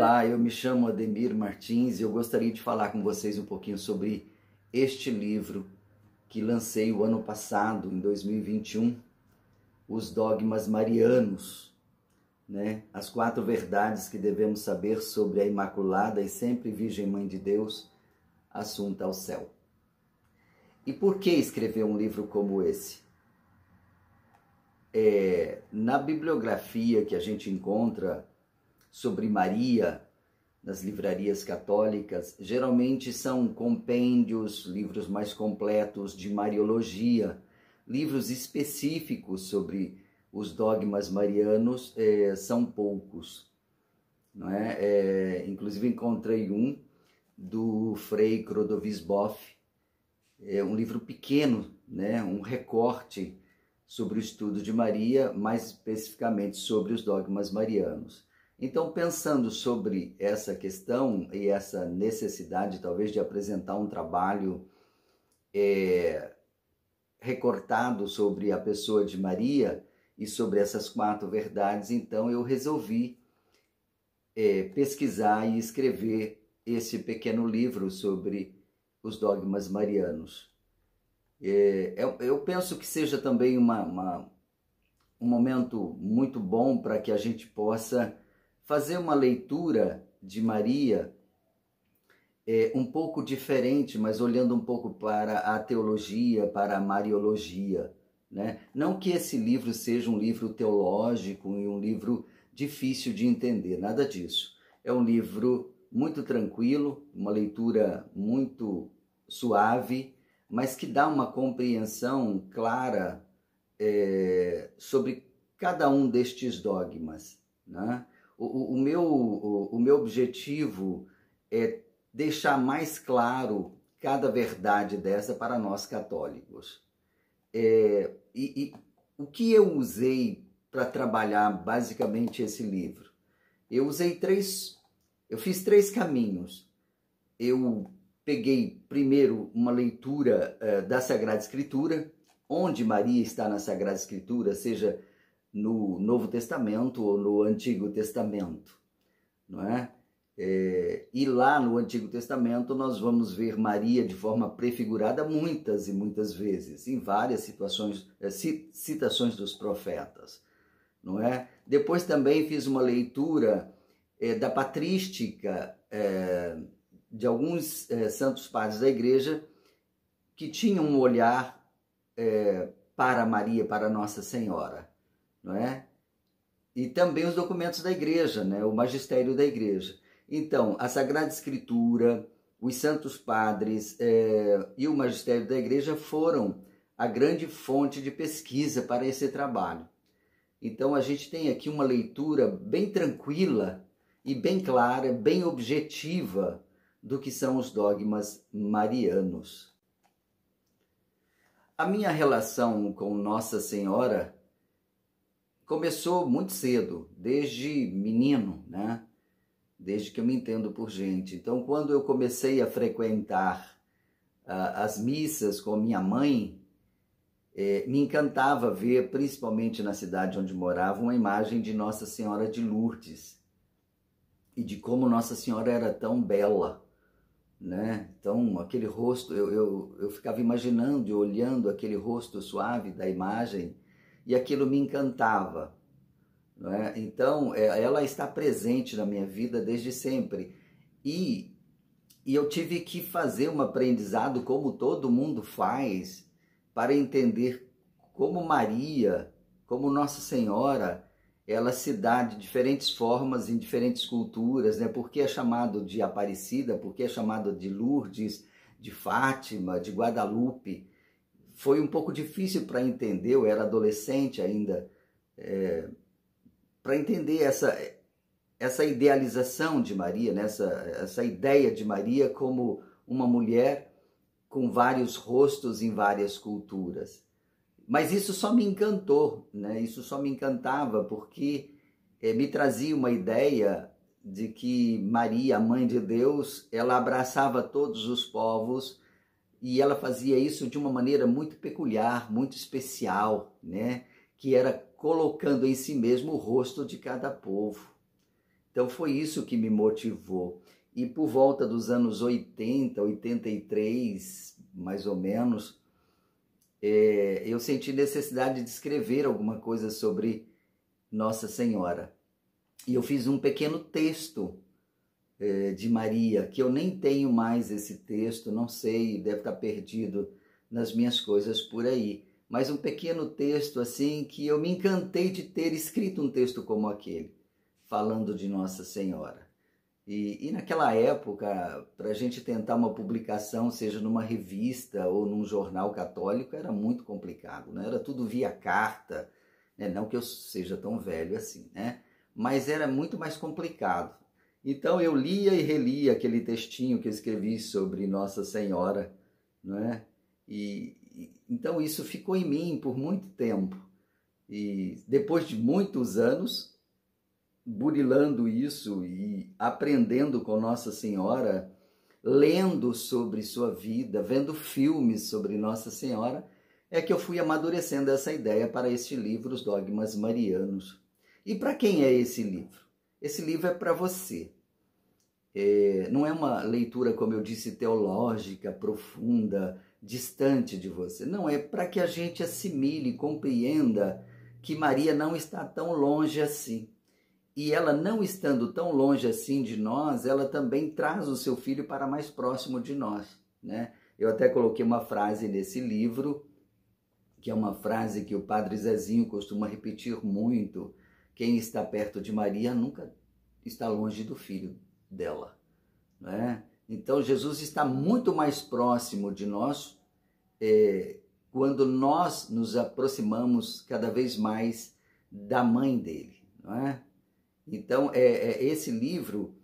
Olá, eu me chamo Ademir Martins e eu gostaria de falar com vocês um pouquinho sobre este livro que lancei o ano passado, em 2021, Os Dogmas Marianos, né? As 4 verdades que devemos saber sobre a Imaculada e sempre Virgem Mãe de Deus, assunta ao céu. E por que escrever um livro como esse? Na bibliografia que a gente encontra sobre Maria nas livrarias católicas, geralmente são compêndios, livros mais completos de Mariologia, livros específicos sobre os dogmas marianos, são poucos, não é? Inclusive encontrei um do Frei Clodovis Boff, um livro pequeno, né? Um recorte sobre o estudo de Maria, mais especificamente sobre os dogmas marianos. Então, pensando sobre essa questão e essa necessidade, talvez, de apresentar um trabalho recortado sobre a pessoa de Maria e sobre essas 4 verdades, então eu resolvi pesquisar e escrever esse pequeno livro sobre os dogmas marianos. Eu penso que seja também um momento muito bom para que a gente possa fazer uma leitura de Maria um pouco diferente, mas olhando um pouco para a teologia, para a Mariologia, né? Não que esse livro seja um livro teológico e um livro difícil de entender, nada disso. É um livro muito tranquilo, uma leitura muito suave, mas que dá uma compreensão clara sobre cada um destes dogmas, né? O meu objetivo é deixar mais claro cada verdade dessa para nós católicos. E o que eu usei para trabalhar basicamente esse livro? Eu fiz 3 caminhos. Eu peguei primeiro uma leitura da Sagrada Escritura, onde Maria está na Sagrada Escritura, seja no Novo Testamento ou no Antigo Testamento, não é? E lá no Antigo Testamento nós vamos ver Maria de forma prefigurada muitas e muitas vezes, em várias situações, citações dos profetas, não é? Depois também fiz uma leitura da patrística de alguns santos padres da Igreja que tinham um olhar para Maria, para Nossa Senhora, não é? E também os documentos da Igreja, né? O magistério da Igreja. Então, a Sagrada Escritura, os santos padres e o magistério da Igreja foram a grande fonte de pesquisa para esse trabalho. Então, a gente tem aqui uma leitura bem tranquila e bem clara, bem objetiva do que são os dogmas marianos. A minha relação com Nossa Senhora começou muito cedo, desde menino, né? Desde que eu me entendo por gente. Então, quando eu comecei a frequentar as missas com minha mãe, me encantava ver, principalmente na cidade onde morava, uma imagem de Nossa Senhora de Lourdes e de como Nossa Senhora era tão bela, né? Então, aquele rosto, eu ficava imaginando e olhando aquele rosto suave da imagem, e aquilo me encantava, não é? Então, ela está presente na minha vida desde sempre. E eu tive que fazer um aprendizado, como todo mundo faz, para entender como Maria, como Nossa Senhora, ela se dá de diferentes formas, em diferentes culturas, né? Por que é chamado de Aparecida, por que é chamado de Lourdes, de Fátima, de Guadalupe? Foi um pouco difícil para entender, eu era adolescente ainda, para entender essa idealização de Maria, né? essa ideia de Maria como uma mulher com vários rostos em várias culturas. Mas isso só me encantou, né? Isso só me encantava porque me trazia uma ideia de que Maria, a Mãe de Deus, ela abraçava todos os povos, e ela fazia isso de uma maneira muito peculiar, muito especial, né? Que era colocando em si mesmo o rosto de cada povo. Então foi isso que me motivou. E por volta dos anos 80, 83, mais ou menos, eu senti necessidade de escrever alguma coisa sobre Nossa Senhora. E eu fiz um pequeno texto de Maria, que eu nem tenho mais esse texto, não sei, deve estar perdido nas minhas coisas por aí. Mas um pequeno texto assim que eu me encantei de ter escrito um texto como aquele, falando de Nossa Senhora. E naquela época, para a gente tentar uma publicação, seja numa revista ou num jornal católico, era muito complicado, né? Era tudo via carta, né? Não que eu seja tão velho assim, né? Mas era muito mais complicado. Então eu lia e relia aquele textinho que eu escrevi sobre Nossa Senhora, né? Então isso ficou em mim por muito tempo. E depois de muitos anos, burilando isso e aprendendo com Nossa Senhora, lendo sobre sua vida, vendo filmes sobre Nossa Senhora, é que eu fui amadurecendo essa ideia para este livro, Os Dogmas Marianos. E para quem é esse livro? Esse livro é para você. Não é uma leitura, como eu disse, teológica, profunda, distante de você. Não, é para que a gente assimile, compreenda que Maria não está tão longe assim. E ela não estando tão longe assim de nós, ela também traz o seu filho para mais próximo de nós, né? Eu até coloquei uma frase nesse livro, que é uma frase que o Padre Zezinho costuma repetir muito: quem está perto de Maria nunca está longe do filho dela, né? Então Jesus está muito mais próximo de nós quando nós nos aproximamos cada vez mais da mãe dele, não é? Então esse livro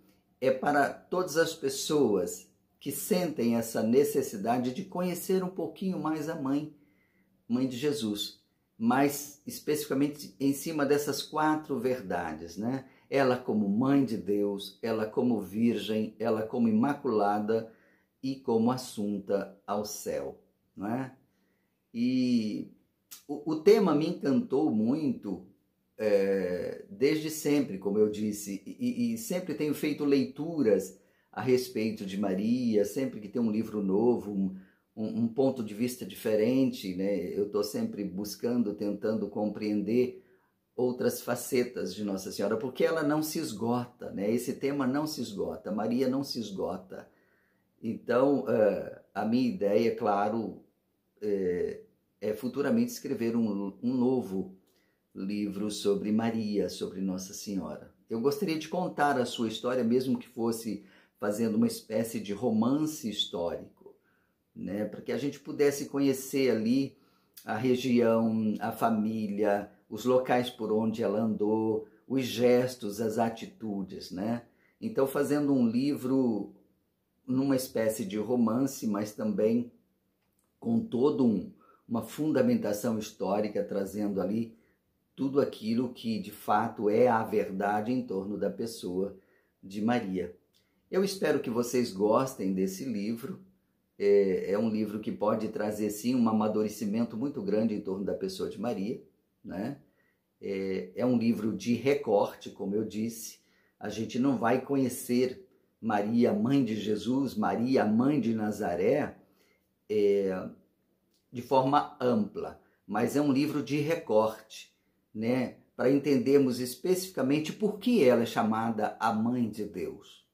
é para todas as pessoas que sentem essa necessidade de conhecer um pouquinho mais a mãe de Jesus, mas especificamente em cima dessas 4 verdades, né? Ela como mãe de Deus, ela como virgem, ela como imaculada e como assunta ao céu, não é? E o tema me encantou muito desde sempre, como eu disse, e sempre tenho feito leituras a respeito de Maria, sempre que tem um livro novo, um ponto de vista diferente, né? Eu estou sempre buscando, tentando compreender outras facetas de Nossa Senhora, porque ela não se esgota, né? Esse tema não se esgota, Maria não se esgota. Então, a minha ideia, claro, é futuramente escrever um novo livro sobre Maria, sobre Nossa Senhora. Eu gostaria de contar a sua história, mesmo que fosse fazendo uma espécie de romance histórico, né? Para que a gente pudesse conhecer ali a região, a família, os locais por onde ela andou, os gestos, as atitudes, né? Então, fazendo um livro numa espécie de romance, mas também com toda uma fundamentação histórica, trazendo ali tudo aquilo que de fato é a verdade em torno da pessoa de Maria. Eu espero que vocês gostem desse livro. É um livro que pode trazer, sim, um amadurecimento muito grande em torno da pessoa de Maria, né? É um livro de recorte, como eu disse. A gente não vai conhecer Maria, mãe de Jesus, Maria, mãe de Nazaré, de forma ampla, mas é um livro de recorte, né? Para entendermos especificamente por que ela é chamada a Mãe de Deus.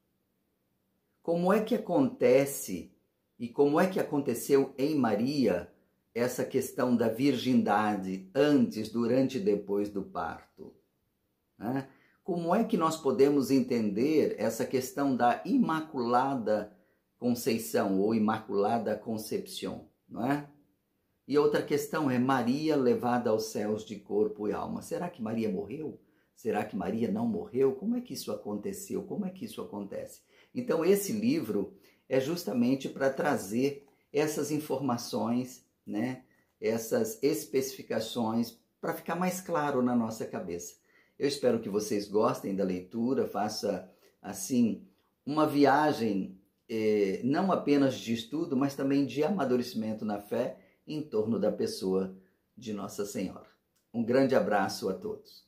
Como é que acontece e como é que aconteceu em Maria essa questão da virgindade antes, durante e depois do parto, né? Como é que nós podemos entender essa questão da Imaculada Conceição ou Imaculada Concepção, não é? E outra questão é Maria levada aos céus de corpo e alma. Será que Maria morreu? Será que Maria não morreu? Como é que isso aconteceu? Como é que isso acontece? Então esse livro é justamente para trazer essas informações, né? Essas especificações, para ficar mais claro na nossa cabeça. Eu espero que vocês gostem da leitura, faça assim uma viagem não apenas de estudo, mas também de amadurecimento na fé em torno da pessoa de Nossa Senhora. Um grande abraço a todos.